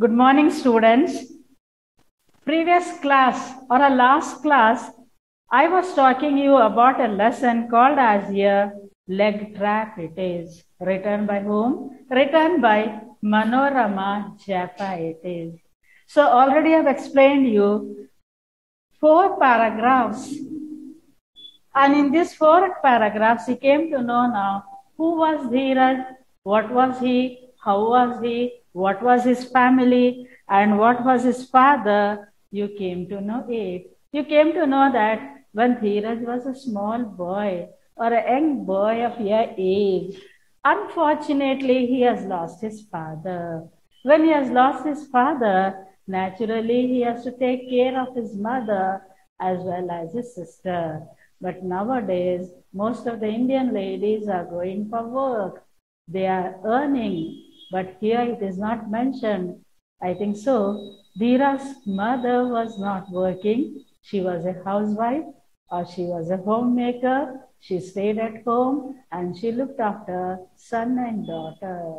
Good morning, students. Previous class or a last class, I was talking you about a lesson called as a leg trap. It is written by whom? Written by Manorama Japa. It is. So already I've explained you 4 paragraphs. And in these 4 paragraphs, he came to know now who was Dheeraj, what was he, how was he, what was his family, and what was his father. You came to know it. You came to know that when Dheeraj was a small boy or a young boy of your age, unfortunately, he has lost his father. When he has lost his father, naturally, he has to take care of his mother as well as his sister. But nowadays, most of the Indian ladies are going for work. They are earning. But here it is not mentioned. I think so. Dheera's mother was not working. She was a housewife or she was a homemaker. She stayed at home and she looked after son and daughter.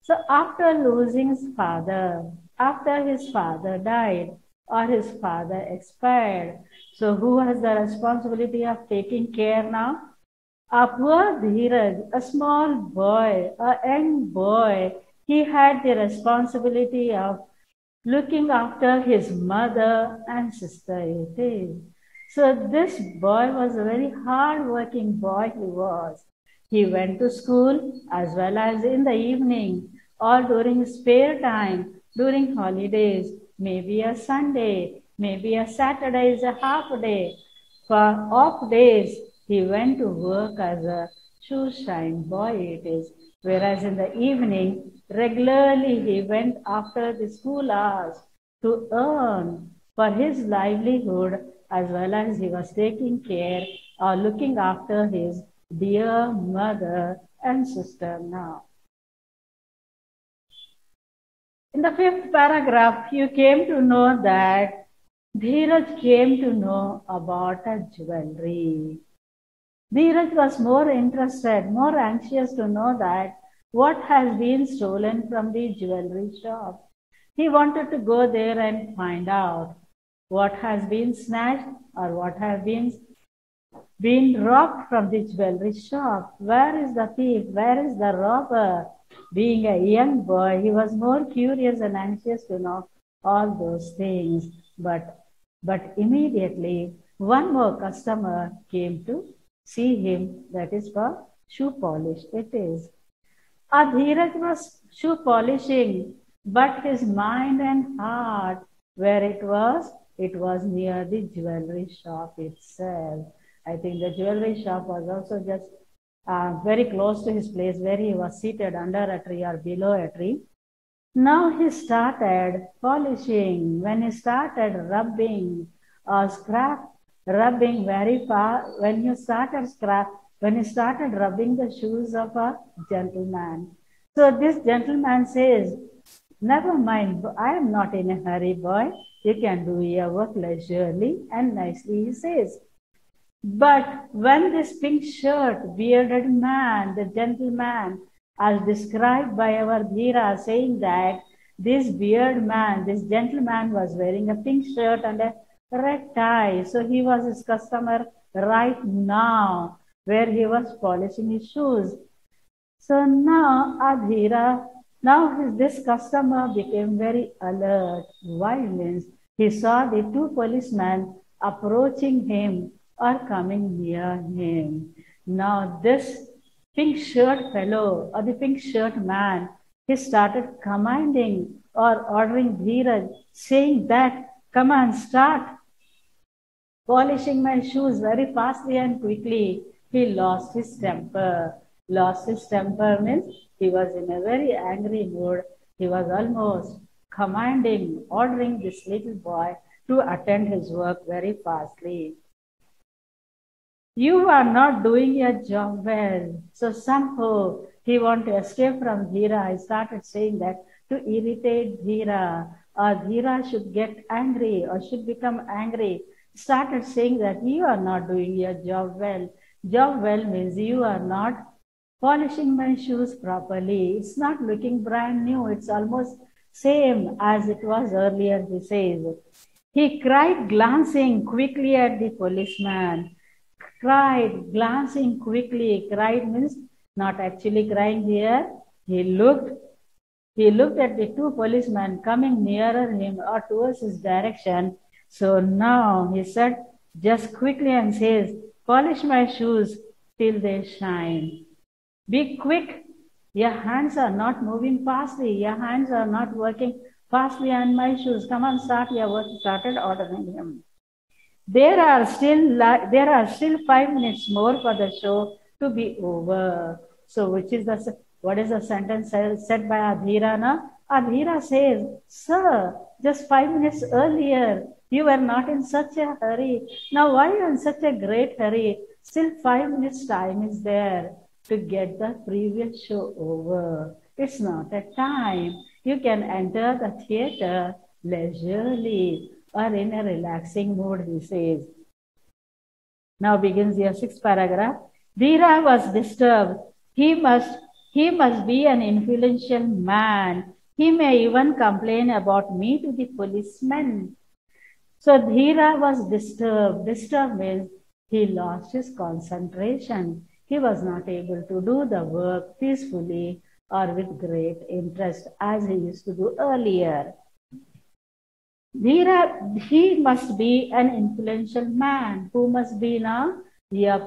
So after losing his father, after his father died or his father expired, so who has the responsibility of taking care now? A poor Dheeraj, a small boy, a young boy, he had the responsibility of looking after his mother and sister. It is. So this boy was a very hard-working boy he was. He went to school as well as in the evening or during spare time, during holidays, maybe a Sunday, maybe a Saturday is a half day. For off days, he went to work as a shoe shine boy, it is. Whereas in the evening, regularly he went after the school hours to earn for his livelihood as well as he was taking care or looking after his dear mother and sister now. In the 5th paragraph, you came to know that Dheeraj came to know about a jewelry. Dheeraj was more interested, more anxious to know that what has been stolen from the jewelry shop. He wanted to go there and find out what has been snatched or what has been robbed from the jewelry shop. Where is the thief? Where is the robber? Being a young boy, he was more curious and anxious to know all those things. But immediately, one more customer came to see him, that is for shoe polish. It is. Dheeraj was shoe polishing, but his mind and heart, where it was near the jewelry shop itself. I think the jewelry shop was also just very close to his place where he was seated under a tree or below a tree. Now he started polishing. When he started rubbing or rubbing very far, when he started rubbing the shoes of a gentleman. So this gentleman says, never mind, I am not in a hurry, boy. You can do your work leisurely and nicely, he says. But when this pink shirt, bearded man, the gentleman, as described by our Dheera, saying that this beard man, this gentleman was wearing a pink shirt and a red tie. So he was his customer right now, where he was polishing his shoes. So now this customer became very alert. Why means he saw the 2 policemen approaching him or coming near him. Now this pink shirt fellow or the pink shirt man, he started commanding or ordering Dheeraj, saying that, come on, start polishing my shoes very fastly and quickly. He lost his temper. Lost his temper means he was in a very angry mood. He was almost commanding, ordering this little boy to attend his work very fastly. You are not doing your job well. So somehow he wanted to escape from Dheera. I started saying that to irritate Dheera, or Dheera should get angry or should become angry. Started saying that you are not doing your job well. Job well means you are not polishing my shoes properly. It's not looking brand new. It's almost same as it was earlier, he says. He cried, glancing quickly at the policeman. Cried, glancing quickly. Cried means not actually crying here. He looked at the two policemen coming nearer him or towards his direction. So now he said just quickly and says, polish my shoes till they shine. Be quick. Your hands are not moving fastly. Your hands are not working fastly on my shoes. Come on, start your work. Started ordering him. There are still 5 minutes more for the show to be over. So, what is the sentence said by Adhira? Na? Adhira says, "Sir, just 5 minutes earlier, you were not in such a hurry. Now, why are you in such a great hurry? Still 5 minutes time is there to get the previous show over. It's not a time. You can enter the theater leisurely or in a relaxing mood," he says. Now begins your sixth paragraph. Dhira was disturbed. He must be an influential man. He may even complain about me to the policeman. So Dhira was disturbed. Disturbed means he lost his concentration. He was not able to do the work peacefully or with great interest as he used to do earlier. Dhira, he must be an influential man. Who must be now?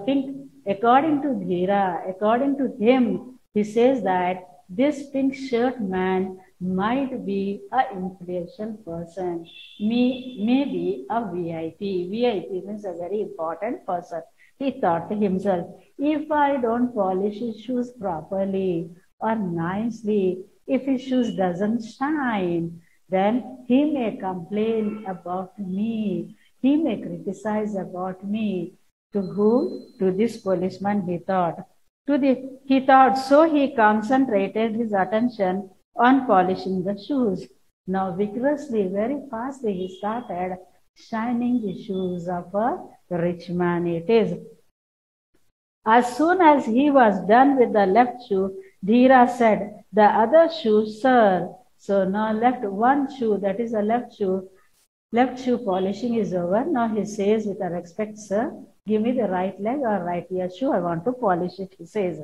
Pink. According to Dhira, according to him, he says that this pink shirt man might be an influential person, maybe a VIP. VIP means a very important person. He thought to himself, if I don't polish his shoes properly or nicely, if his shoes doesn't shine, then he may complain about me. He may criticize about me. To whom? To this policeman, he thought. So he concentrated his attention on polishing the shoes. Now vigorously, very fastly, he started shining the shoes of a rich man. It is. As soon as he was done with the left shoe, Dhira said, the other shoe, sir. So now left one shoe, that is a left shoe. Left shoe polishing is over. Now he says with a respect, sir, give me the right leg or right ear shoe. I want to polish it, he says.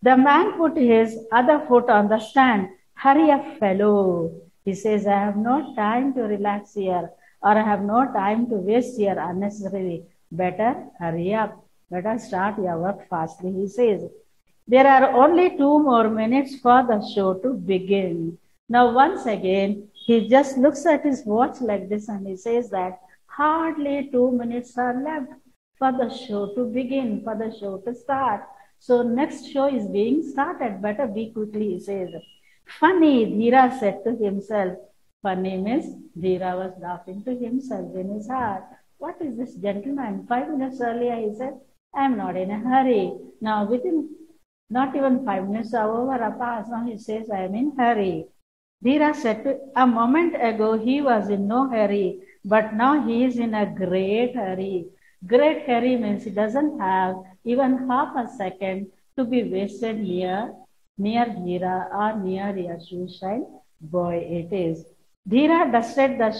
The man put his other foot on the stand. Hurry up, fellow. He says, I have no time to relax here, or I have no time to waste here unnecessarily. Better hurry up. Better start your work fastly, he says. There are only 2 more minutes for the show to begin. Now, once again, he just looks at his watch like this and he says that hardly 2 minutes are left for the show to begin, for the show to start. So, next show is being started. Better be quickly, he says. Funny, Dhira said to himself. Funny means Dhira was laughing to himself in his heart. What is this gentleman? 5 minutes earlier, he said, I am not in a hurry. Now, within not even 5 minutes are over or past. Now he says, I am in hurry. Dhira said, a moment ago he was in no hurry, but now he is in a great hurry. Great hurry means he doesn't have even half a second to be wasted near Dhira or near a shoe shine boy it is. Dhira dusted the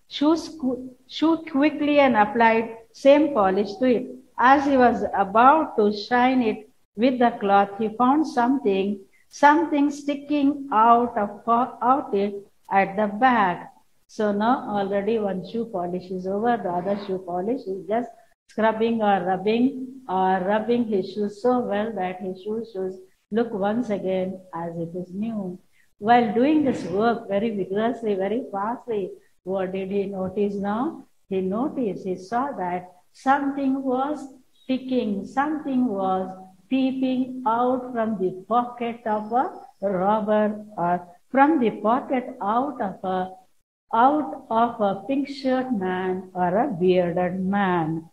shoe quickly and applied same polish to it. As he was about to shine it with the cloth, he found something sticking out it at the back. So now already one shoe polish is over, the other shoe polish is just scrubbing or rubbing his shoes so well that his shoes look once again as it is new. While doing this work very vigorously, very fastly, what did he notice now? He saw that something was ticking, something was peeping out from the pocket of a robber or from the pocket out of a pink shirt man or a bearded man.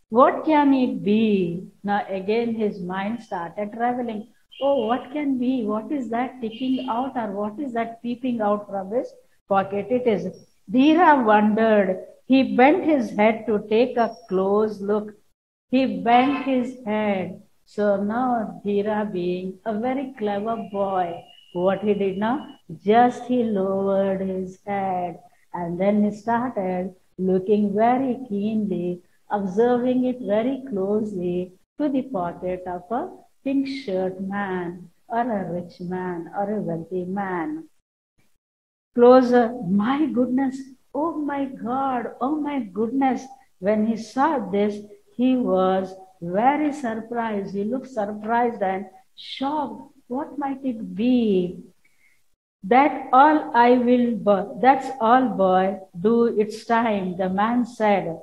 What can it be? Now again his mind started traveling. Oh, what can be? What is that ticking out or what is that peeping out from his pocket? It is. Dhira wondered. He bent his head to take a close look. He bent his head. So now Dhira, being a very clever boy, What he did now? Just he lowered his head and then he started looking very keenly, observing it very closely to the pocket of a pink shirt man or a rich man or a wealthy man. Closer, my goodness, oh my God, oh my goodness. When he saw this, he was very surprised. He looked surprised and shocked. What might it be? That's all, boy, do, it's time, the man said,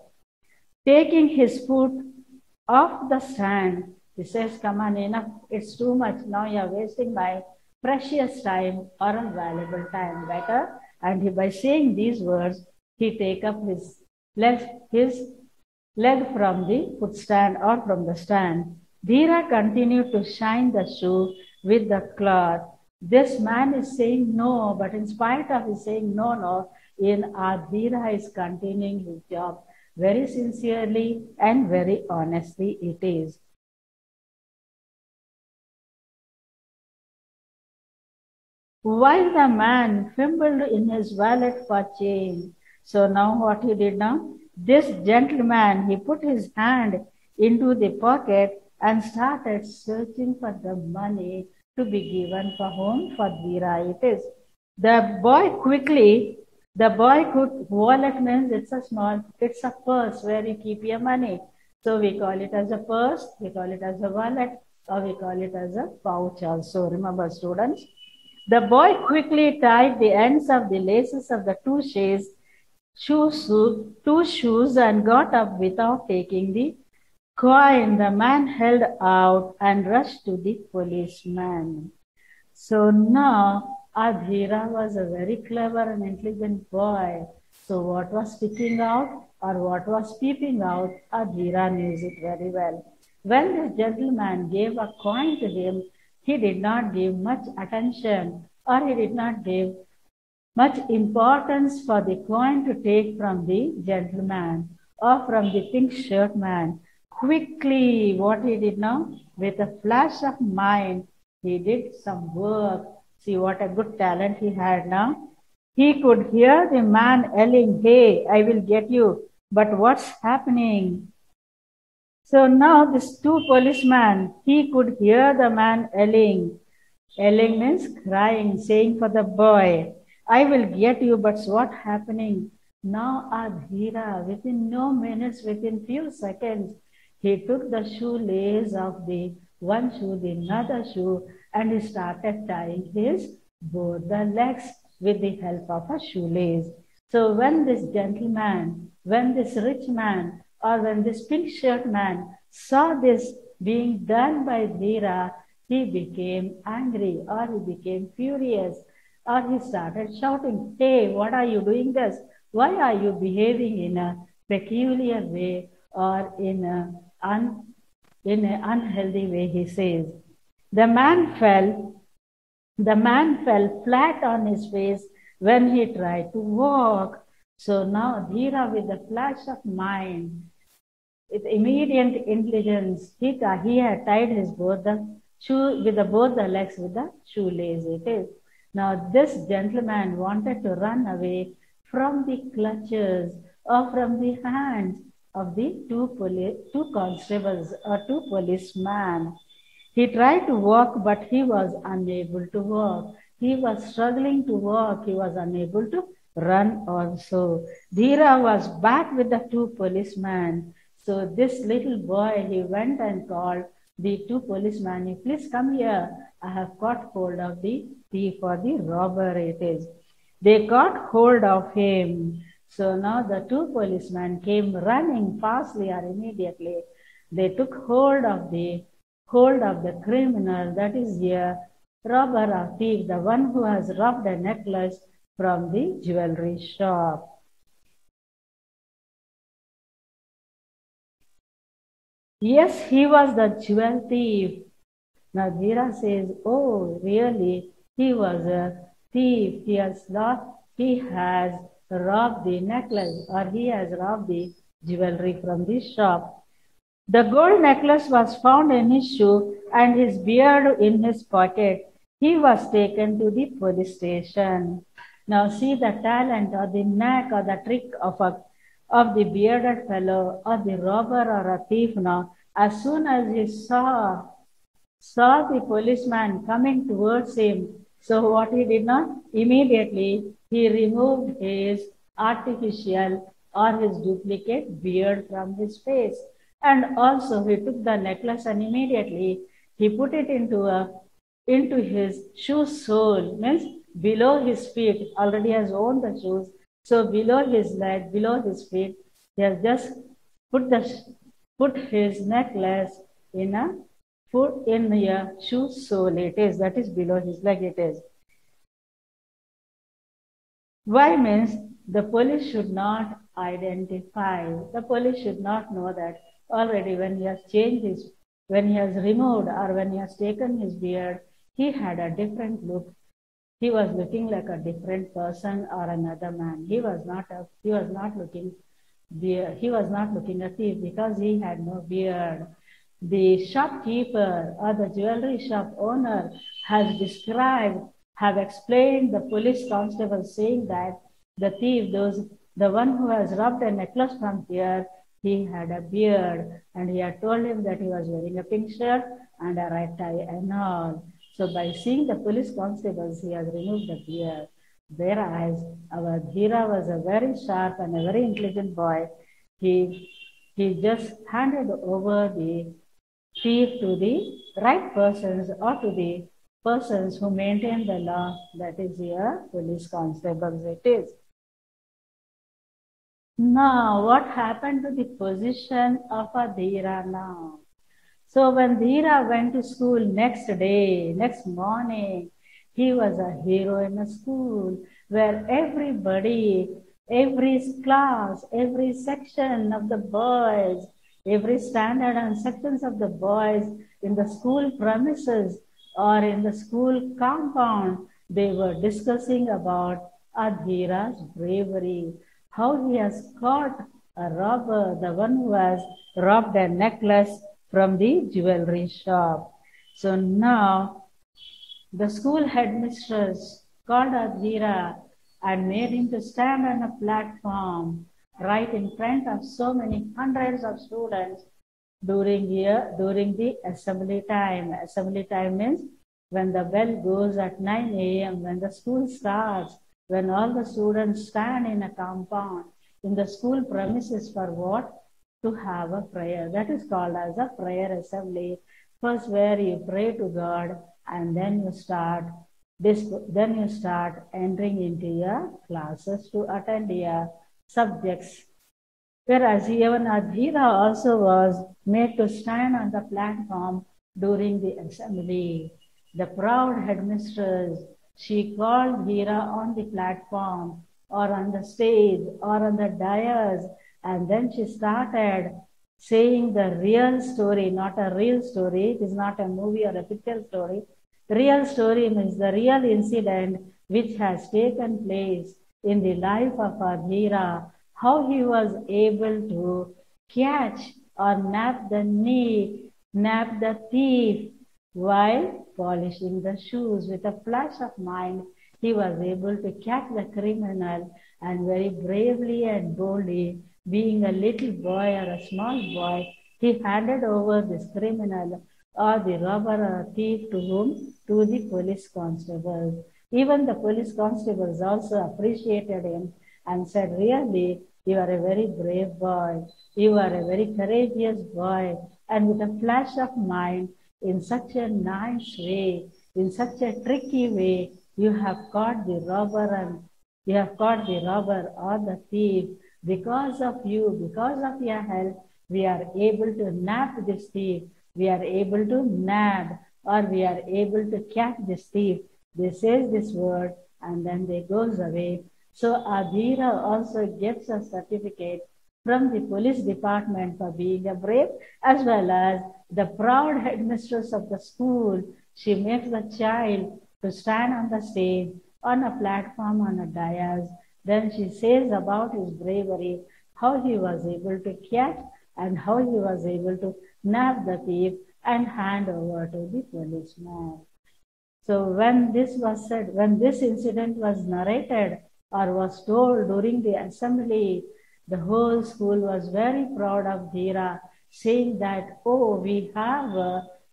taking his foot off the sand. He says, come on, enough, it's too much. Now you're wasting my precious time or a valuable time. Better. And by saying these words, he take up his leg from the footstand or from the stand. Dhira continued to shine the shoe with the cloth. This man is saying no, but in spite of his saying no, Dhira is continuing his job very sincerely and very honestly it is. While the man fumbled in his wallet for change. So now what he did now? This gentleman, he put his hand into the pocket and started searching for the money to be given for whom? For Dhira it is. The boy could, wallet means it's a purse where you keep your money. So we call it as a purse, we call it as a wallet, or we call it as a pouch also. Remember, students? The boy quickly tied the ends of the laces of the two shoes and got up without taking the coin the man held out and rushed to the policeman. So now Dhira was a very clever and intelligent boy. So what was sticking out or what was peeping out, Dhira knew it very well. When the gentleman gave a coin to him, he did not give much attention or he did not give much importance for the coin to take from the gentleman or from the pink shirt man. Quickly, what he did now, with a flash of mind, he did some work. See what a good talent he had now. He could hear the man yelling, hey, I will get you. But what's happening? So now this two policemen, he could hear the man yelling. Yelling means crying, saying for the boy, I will get you, but what's happening? Now Dhira, within no minutes, within few seconds, he took the shoelace of the one shoe, the another shoe, and he started tying both the legs with the help of a shoelace. So when this gentleman, when this rich man, or when this pink shirt man saw this being done by Dhira, he became angry or he became furious or he started shouting, hey, what are you doing this? Why are you behaving in a peculiar way or in an unhealthy way, he says. The man fell flat on his face when he tried to walk. So now Dhira, with a flash of mind, with immediate intelligence, he had tied both the legs with the shoelace. It is. Now this gentleman wanted to run away from the clutches or from the hands of the two constables or two policemen. He tried to walk, but he was unable to walk. He was struggling to walk. He was unable to run also. Dhira was back with the two policemen. So this little boy, he went and called the two policemen, please come here. I have got hold of the thief or the robber it is. They got hold of him. So now the two policemen came running fastly or immediately. They took hold of the criminal, that is a robber or thief, the one who has robbed a necklace from the jewelry shop. Yes, he was the jewel thief. Now Dhira says, oh, really? He was a thief. He has robbed the necklace or he has robbed the jewelry from the shop. The gold necklace was found in his shoe and his beard in his pocket. He was taken to the police station. Now see the talent or the knack or the trick of the bearded fellow or the robber or a thief now. As soon as he saw the policeman coming towards him, so what he did not, immediately he removed his artificial or his duplicate beard from his face. And also he took the necklace and immediately he put it into his shoe sole, means below his feet, already has worn the shoes. So below his leg, below his feet, he has just put his necklace in a foot in a shoe sole. It is, that is below his leg. It is. Why means the police should not identify. The police should not know that already when he has changed his, when he has removed or when he has taken his beard, he had a different look. He was looking like a different person or another man. He was not looking a thief because he had no beard. The shopkeeper or the jewelry shop owner have explained the police constable saying that the thief, the one who has robbed a necklace from here, he had a beard and he had told him that he was wearing a pink shirt and a red tie and all. So by seeing the police constables, he has removed the beard. Whereas our Dhira was a very sharp and a very intelligent boy, he just handed over the thief to the right persons or to the persons who maintain the law, that is here police constables it is. Now, what happened to the position of a Dhira now? So when Dhira went to school next day, next morning, he was a hero in a school where everybody, every class, every section of the boys, every standard and sections of the boys in the school premises or in the school compound, they were discussing about Adhira's bravery, how he has caught a robber, the one who has robbed a necklace from the jewelry shop. So now the school headmistress called Adhira and made him to stand on a platform right in front of so many hundreds of students during the assembly time. Assembly time means when the bell goes at 9 a.m., when the school starts, when all the students stand in a compound in the school premises for what? To have a prayer. That is called as a prayer assembly. First, where you pray to God, and then you start entering into your classes to attend your subjects. Whereas even Adhira also was made to stand on the platform during the assembly. The proud headmistress, she called Dhira on the platform or on the stage or on the dais, and then she started saying the real story, not a real story. It is not a movie or a picture story. Real story means the real incident which has taken place in the life of Adhira, how he was able to catch or nab the thief while polishing the shoes. With a flash of mind, he was able to catch the criminal and very bravely and boldly, being a little boy or a small boy, he handed over this criminal or the robber or thief to whom? To the police constables. Even the police constables also appreciated him and said, really, you are a very brave boy. You are a very courageous boy. And with a flash of mind, in such a nice way, in such a tricky way, you have caught the robber or the thief. Because of you, because of your help, we are able to nab this thief. We are able to nab or we are able to catch this thief. They say this word and then they goes away. So Adhira also gets a certificate from the police department for being a brave, as well as the proud headmistress of the school. She makes the child to stand on the stage, on a platform, on a dais. Then she says about his bravery, how he was able to catch and how he was able to nab the thief and hand over to the policeman. So when this was said, when this incident was narrated or was told during the assembly, the whole school was very proud of Dhira, saying that, oh, we have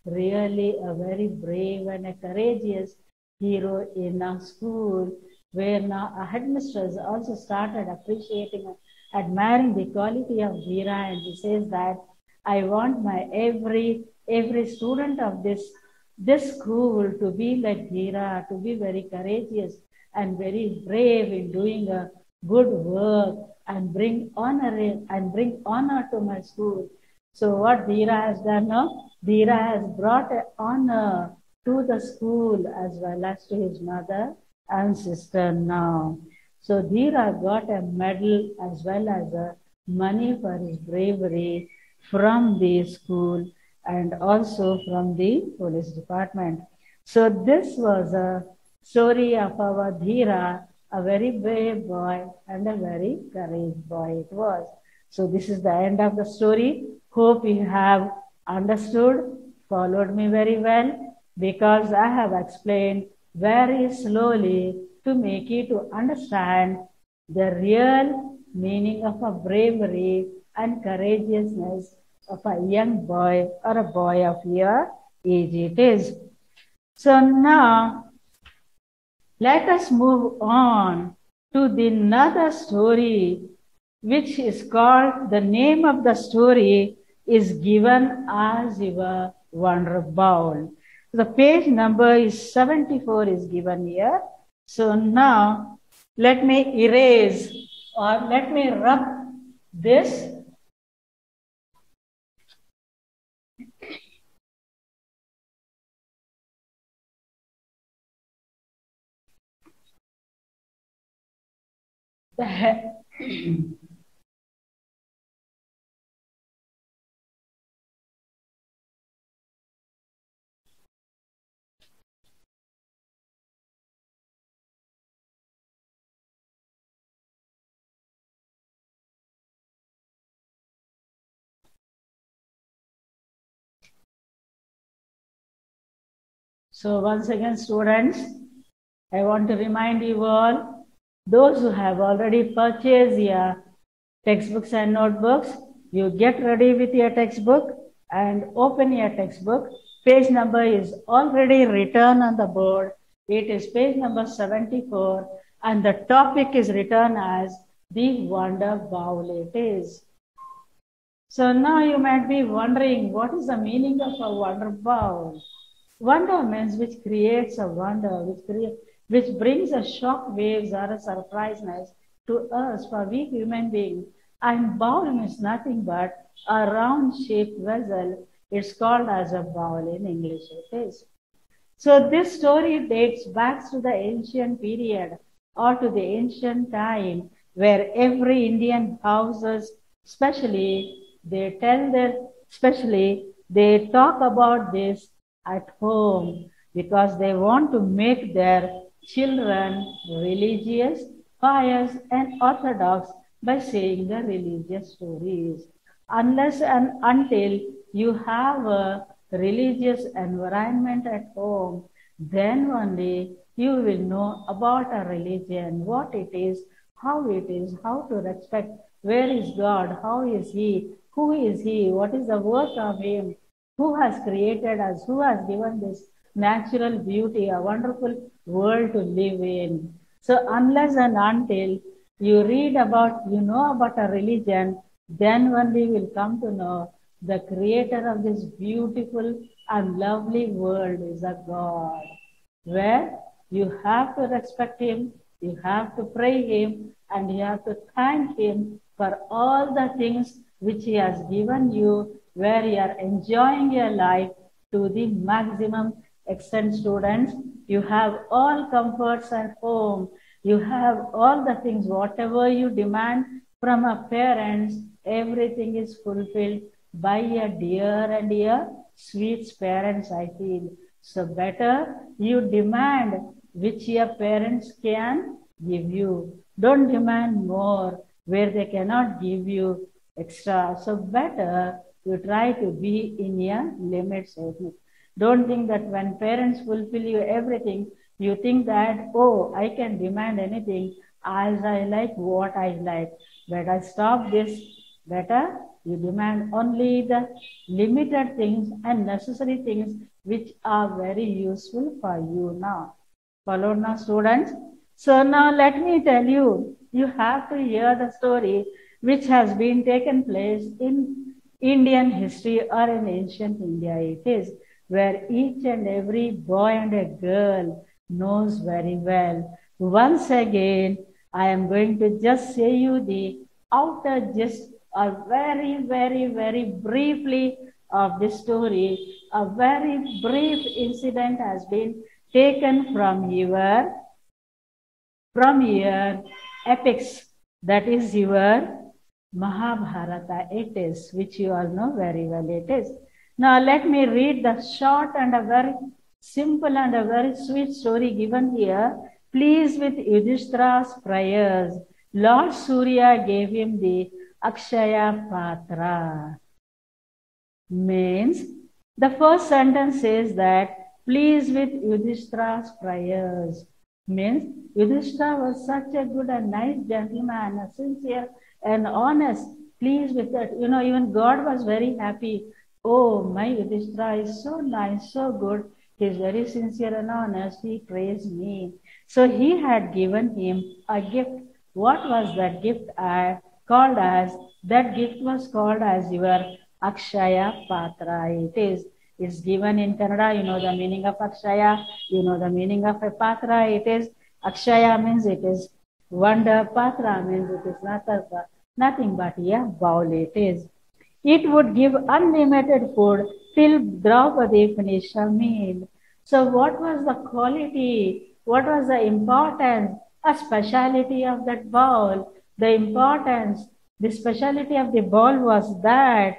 really a very brave and a courageous hero in our school, where now our headmistress also started appreciating and admiring the quality of Dhira, and she says that I want my every student of this school to be like Dhira, to be very courageous and very brave in doing a good work and bring honor to my school. So what Dhira has done now? Dhira has brought honor to the school as well as to his mother and sister now. So Dhira got a medal as well as money for his bravery from the school and also from the police department. So this was a story of our Dhira, a very brave boy and a very courageous boy it was. So this is the end of the story. Hope you have understood, followed me very well, because I have explained very slowly to make you to understand the real meaning of a bravery and courageousness of a young boy or a boy of your age it is. So now let us move on to the another story, which is called, the name of the story is given as your Wonder Bowl. The page number is 74 is given here. So now let me erase or let me rub this So once again, students, I want to remind you all, those who have already purchased your textbooks and notebooks, you get ready with your textbook and open your textbook. Page number is already written on the board. It is page number 74 and the topic is written as the Wonder Bowl it is. So now you might be wondering, what is the meaning of a Wonder Bowl? Wonder means which creates a wonder, which brings a shock waves or a surpriseness to us for we human beings. And bowl means nothing but a round shaped vessel. It's called as a bowl in English it is. So this story dates back to the ancient period or to the ancient time where every Indian houses, especially they talk about this at home because they want to make their children religious, pious, and orthodox by saying the religious stories. Unless and until you have a religious environment at home, then only you will know about a religion, what it is, how to respect, where is God, how is He, who is He, what is the work of Him, who has created us, who has given this natural beauty, a wonderful world to live in. So unless and until you know about a religion, then only will come to know the creator of this beautiful and lovely world is a God, where you have to respect Him, you have to pray Him, and you have to thank Him for all the things which He has given you, where you are enjoying your life to the maximum extent. Students, you have all comforts at home, you have all the things, whatever you demand from a parents, everything is fulfilled by a dear and a sweet parents, I feel. So better you demand which your parents can give you. Don't demand more where they cannot give you extra. So better you try to be in your limits. Don't think that when parents fulfill you everything, you think that, oh, I can demand anything as I like, what I like. Better stop this. Better you demand only the limited things and necessary things which are very useful for you now. Followed now, students? So now let me tell you, you have to hear the story which has been taken place in Indian history or in ancient India. It is where each and every boy and a girl knows very well. Once again, I am going to just say you the outer gist or very briefly of this story. A very brief incident has been taken from your epics, that is your Mahabharata. It is, which you all know very well. It is. Now let me read the short and a very simple and a very sweet story given here. Pleased with Yudhishthira's prayers, Lord Surya gave him the Akshaya Patra. Means the first sentence says that pleased with Yudhishthira's prayers. Means Yudhishthira was such a good and nice gentleman, a sincere and honest. Pleased with that. You know, even God was very happy. Oh, my Yudhishthira is so nice, so good. He is very sincere and honest. He praised me. So he had given him a gift. What was that gift called as? That gift was called as your Akshaya Patra. It's given in Kannada. You know the meaning of Akshaya. You know the meaning of a Patra. It is Akshaya means it is wonder. Patra means it is nothing but a bowl. It is. It would give unlimited food till Draupadi finished her meal. So what was the quality? What was the importance? A speciality of that bowl. The importance, the speciality of the bowl was that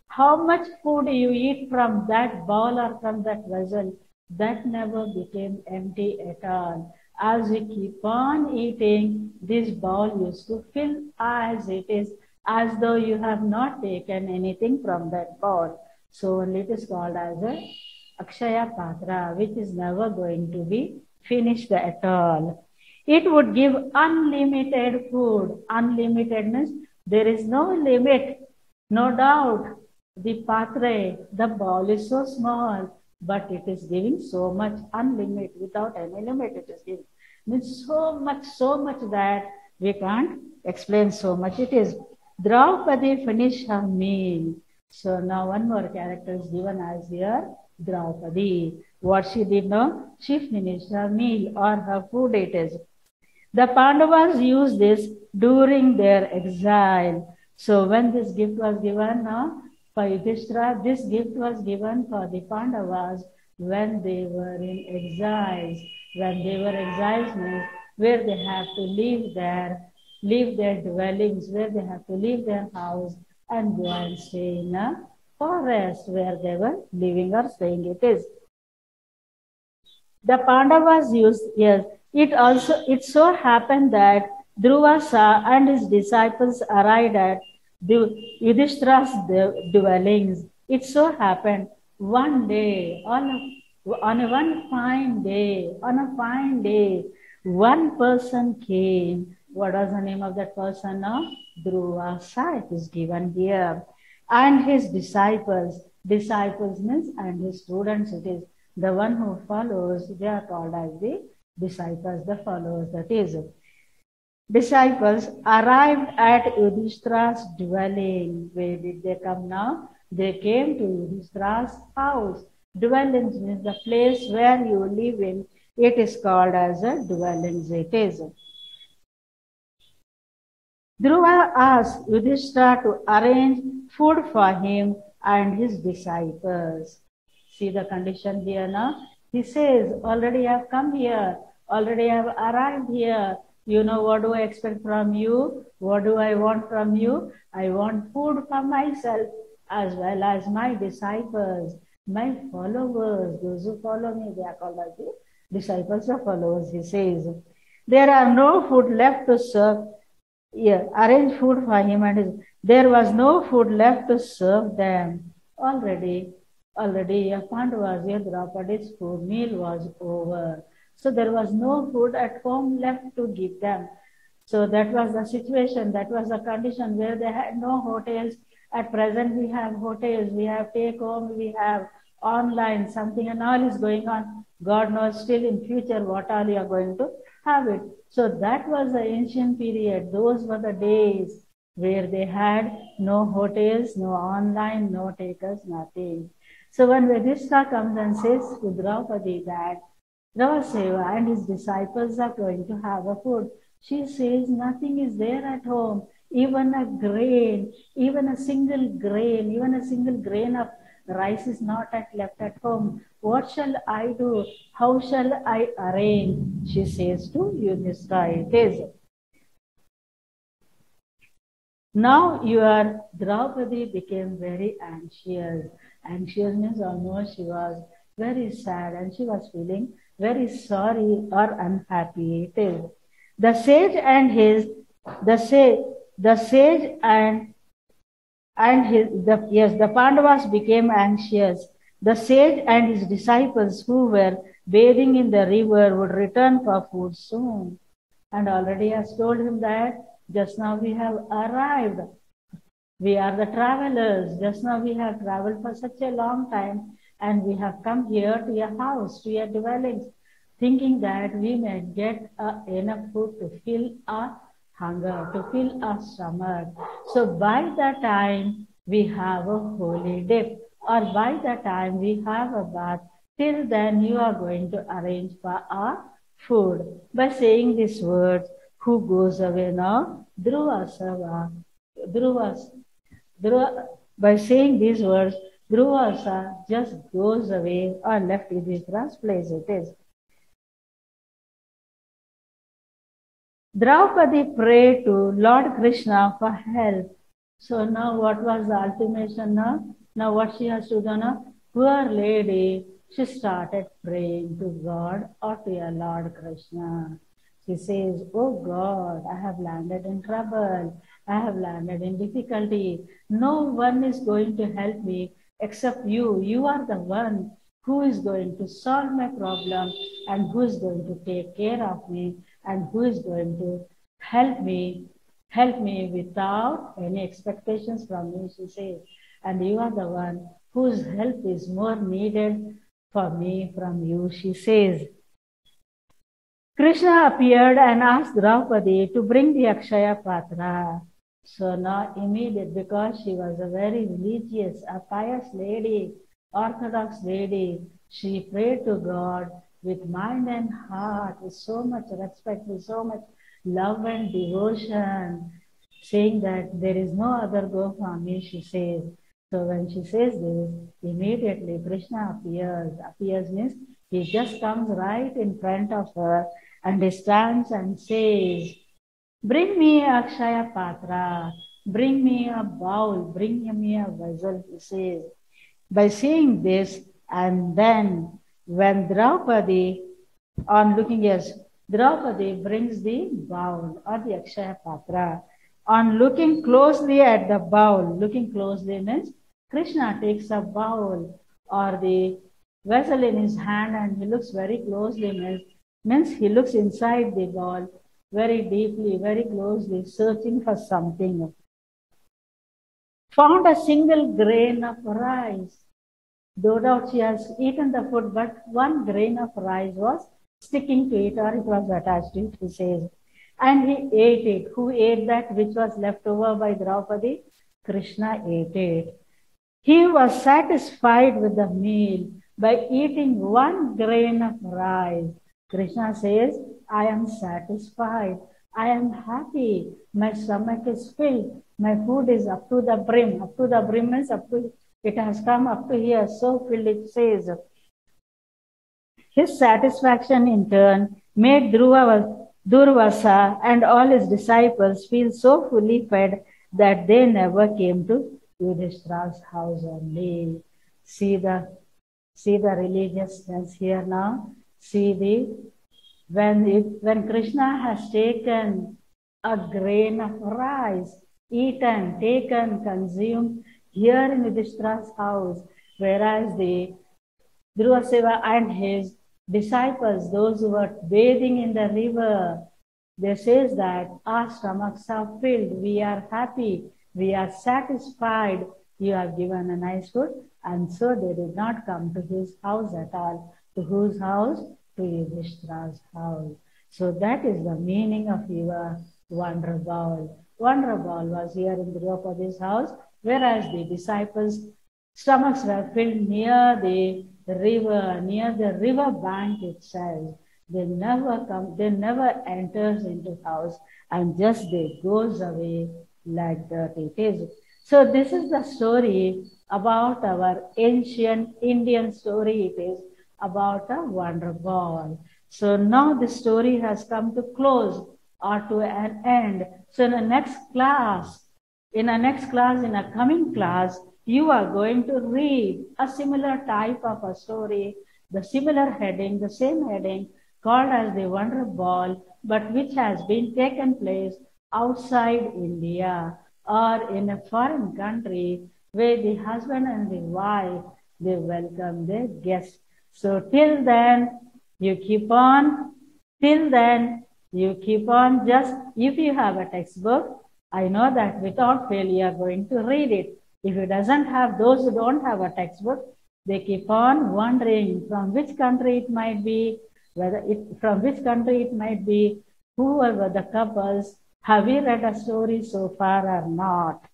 how much food you eat from that bowl or from that vessel, that never became empty at all. As you keep on eating, this bowl used to fill as it is, as though you have not taken anything from that bowl. So only it is called as a Akshaya Patra, which is never going to be finished at all. It would give unlimited food. Unlimited means there is no limit, no doubt. The patre, the bowl is so small, but it is giving so much unlimited, without any limit it is giving. Means so much that we can't explain so much it is. Draupadi finished her meal. So now one more character is given as here, Draupadi. What she did now? She finished her meal or her food it is. The Pandavas used this during their exile. So when this gift was given for Yudhishthira, this gift was given for the Pandavas when they were in exiles. When they were exiles means where they have to leave their dwellings, where they have to leave their house and go and stay in a forest where they were living or staying. It is. The Pandavas used, yes, it so happened that Dhruva and his disciples arrived at Yudhishthira's dwellings. It so happened one day, on a fine day, one person came. What was the name of that person now? Dhruva, it is given here. And his disciples means and his students, it is the one who follows, they are called as the disciples, the followers, that is. Disciples arrived at Yudhishthira's dwelling. Where did they come now? They came to Yudhishthira's house. Dwellings means the place where you live in. It is called as a dwellings. It is. Dhruva asked Yudhishthira to arrange food for him and his disciples. See the condition here now? He says, already I have come here. Already I have arrived here. You know, what do I expect from you? What do I want from you? I want food for myself as well as my disciples, my followers, those who follow me. They are called as the disciples or followers, he says. There are no food left to serve. Yeah, arrange food for him and there was no food left to serve them. Already Already a Pandavas, Draupadi's food meal was over. So there was no food at home left to give them. So that was the situation, that was the condition where they had no hotels. At present, we have hotels, we have take home, we have online, something and all is going on. God knows still in future what all you are going to have it. So that was the ancient period. Those were the days where they had no hotels, no online, no takers, nothing. So when Yudhishthira comes and says to Draupadi that Ravaseva and his disciples are going to have a food, she says nothing is there at home, even a grain, even a single grain of rice is not left at home. What shall I do? How shall I arrange? She says to Yudhishthira. It is. Now your Draupadi became very anxious. Anxious means almost she was very sad and she was feeling very sorry or unhappy. It is. The sage and his the Pandavas became anxious. The sage and his disciples who were bathing in the river would return for food soon. And already has told him that just now we have arrived. We are the travelers. Just now we have traveled for such a long time and we have come here to your house, to your dwellings, thinking that we may get enough food to fill our hunger, to fill our stomach. So by the time we have a holy dip or by the time we have a bath, till then you are going to arrange for our food. By saying these words, who goes away now? By saying these words, Durvasa just goes away or left Yudhishthira's place. It is. Draupadi prayed to Lord Krishna for help. So now what was the ultimation now? Now what she has to do now? Poor lady, she started praying to God or to your Lord Krishna. She says, oh God, I have landed in trouble. I have landed in difficulty. No one is going to help me except you. You are the one who is going to solve my problem and who is going to take care of me and who is going to help me without any expectations from me, she says. And you are the one whose help is more needed for me from you, she says. Krishna appeared and asked Draupadi to bring the Akshaya Patra. So now immediate, because she was a very religious, a pious lady, orthodox lady, she prayed to God with mind and heart, with so much respect, with so much love and devotion, saying that there is no other God for me, she says. So when she says this, immediately Krishna appears. Appears means he just comes right in front of her and he stands and says, bring me Akshaya Patra, bring me a bowl, bring me a vessel, he says. By saying this, and then when Draupadi, on looking at Draupadi brings the bowl or the Akshaya Patra. On looking closely at the bowl, looking closely means Krishna takes a bowl or the vessel in his hand and he looks very closely, means he looks inside the bowl very deeply, very closely, searching for something. Found a single grain of rice. No doubt she has eaten the food, but one grain of rice was sticking to it or it was attached to it, he says. And he ate it. Who ate that which was left over by Draupadi? Krishna ate it. He was satisfied with the meal by eating one grain of rice. Krishna says, I am satisfied. I am happy. My stomach is filled. My food is up to the brim. Up to the brim means up to, it has come up to here. So filled, it says. His satisfaction in turn made Durvasa and all his disciples feel so fully fed that they never came to Yudhishthira's house only. See the religiousness here now. See when Krishna has taken a grain of rice, eaten, taken, consumed here in Yudhishthira's house, whereas the Dhruvaseva and his disciples, those who were bathing in the river, they says that our stomachs are filled, we are happy, we are satisfied, you have given a nice food, and so they did not come to his house at all. To whose house? To Yudhishthira's house. So that is the meaning of your wonder bowl. Wonder bowl was here in Draupadi's house, whereas the disciples' stomachs were filled near the river bank itself. They never enters into house and just they goes away like that it is. So this is the story about our ancient Indian story. It is about a wonder ball. So now the story has come to close or to an end. So in the next class, in a coming class, you are going to read a similar type of a story, the similar heading, the same heading called as the Wonder Ball, but which has been taken place outside India or in a foreign country where the husband and the wife they welcome their guests. So till then, you keep on. Till then, you keep on. Just if you have a textbook, I know that without fail you are going to read it. If it doesn't have those who don't have a textbook, they keep on wondering from which country it might be, from which country it might be, who were the couples, have we read a story so far or not?